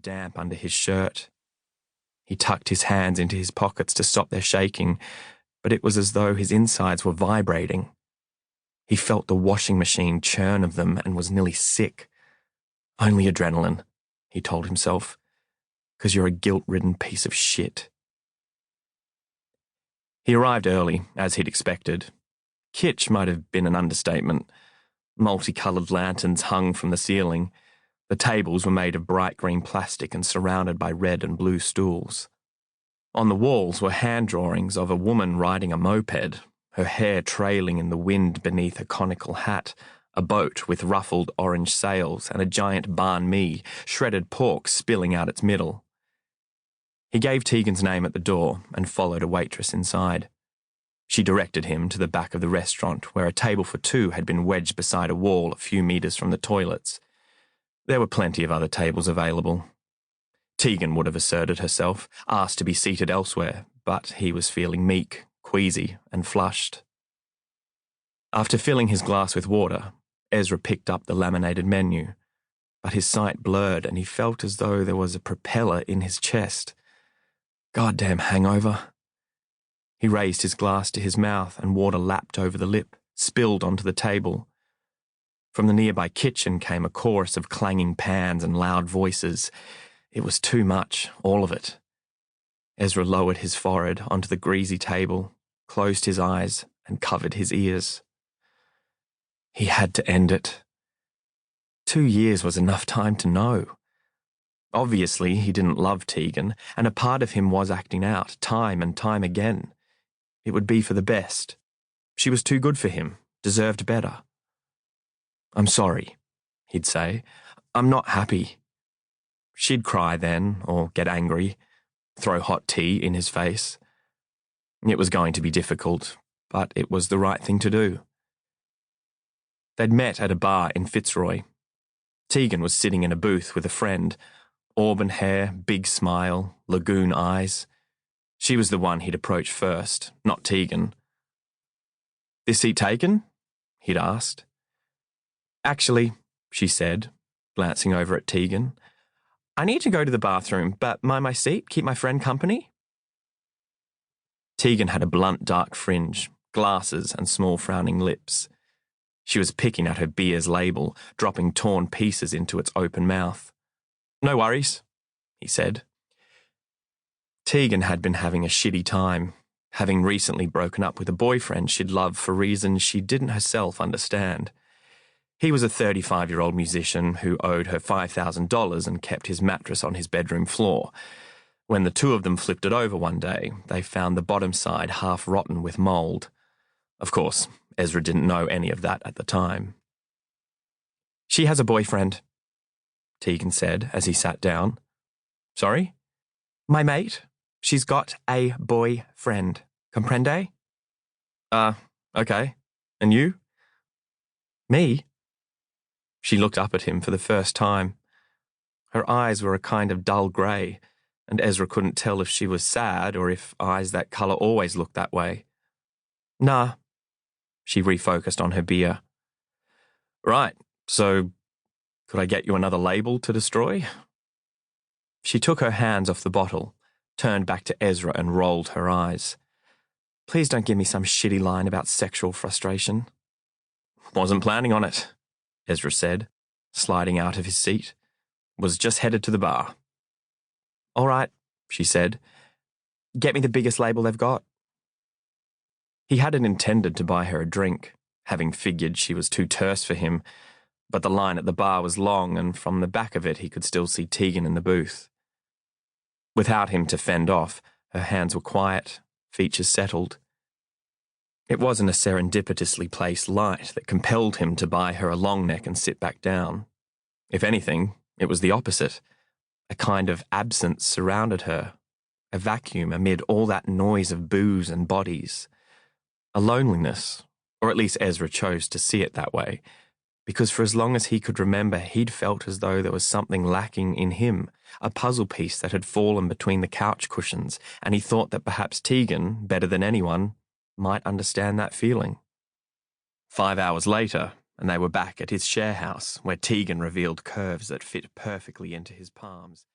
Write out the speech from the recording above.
damp under his shirt. He tucked his hands into his pockets to stop their shaking, but it was as though his insides were vibrating. He felt the washing machine churn of them and was nearly sick. Only adrenaline, he told himself, because you're a guilt-ridden piece of shit. He arrived early, as he'd expected. Kitsch might have been an understatement. Multicoloured lanterns hung from the ceiling. The tables were made of bright green plastic and surrounded by red and blue stools. On the walls were hand drawings of a woman riding a moped, her hair trailing in the wind beneath a conical hat, a boat with ruffled orange sails, and a giant banh mi, shredded pork spilling out its middle. He gave Tegan's name at the door and followed a waitress inside. She directed him to the back of the restaurant, where a table for two had been wedged beside a wall a few metres from the toilets. There were plenty of other tables available. Tegan would have asserted herself, asked to be seated elsewhere, but he was feeling meek, queasy, and flushed. After filling his glass with water, Ezra picked up the laminated menu, but his sight blurred and he felt as though there was a propeller in his chest. Goddamn hangover. He raised his glass to his mouth and water lapped over the lip, spilled onto the table. From the nearby kitchen came a chorus of clanging pans and loud voices. It was too much, all of it. Ezra lowered his forehead onto the greasy table, closed his eyes, and covered his ears. He had to end it. 2 years was enough time to know. Obviously, he didn't love Tegan, and a part of him was acting out, time and time again. It would be for the best. She was too good for him, deserved better. "I'm sorry," he'd say. "I'm not happy." She'd cry then, or get angry, throw hot tea in his face. It was going to be difficult, but it was the right thing to do. They'd met at a bar in Fitzroy. Tegan was sitting in a booth with a friend, auburn hair, big smile, lagoon eyes. She was the one he'd approached first, not Tegan. "This seat taken?" he'd asked. "Actually," she said, glancing over at Tegan, "I need to go to the bathroom, but mind my seat, keep my friend company?" Tegan had a blunt dark fringe, glasses and small frowning lips. She was picking at her beer's label, dropping torn pieces into its open mouth. "No worries," he said. Tegan had been having a shitty time, having recently broken up with a boyfriend she'd loved for reasons she didn't herself understand. He was a 35-year-old musician who owed her $5,000 and kept his mattress on his bedroom floor. When the two of them flipped it over one day, they found the bottom side half rotten with mould. Of course, Ezra didn't know any of that at the time. "She has a boyfriend," Tegan said as he sat down. "Sorry?" "My mate. She's got a boyfriend. Comprende?" Okay. And you?" "Me?" She looked up at him for the first time. Her eyes were a kind of dull grey, and Ezra couldn't tell if she was sad or if eyes that colour always looked that way. "Nah." She refocused on her beer. "Right, so could I get you another label to destroy?" She took her hands off the bottle, turned back to Ezra and rolled her eyes. "Please don't give me some shitty line about sexual frustration." "Wasn't planning on it," Ezra said, sliding out of his seat. "Was just headed to the bar." "All right," she said. "Get me the biggest label they've got." He hadn't intended to buy her a drink, having figured she was too terse for him, but the line at the bar was long, and from the back of it he could still see Tegan in the booth. Without him to fend off, her hands were quiet, features settled. It wasn't a serendipitously placed light that compelled him to buy her a long neck and sit back down. If anything, it was the opposite. A kind of absence surrounded her, a vacuum amid all that noise of booze and bodies. A loneliness, or at least Ezra chose to see it that way, because for as long as he could remember he'd felt as though there was something lacking in him, a puzzle piece that had fallen between the couch cushions, and he thought that perhaps Tegan, better than anyone, might understand that feeling. 5 hours later, and they were back at his share house, where Tegan revealed curves that fit perfectly into his palms.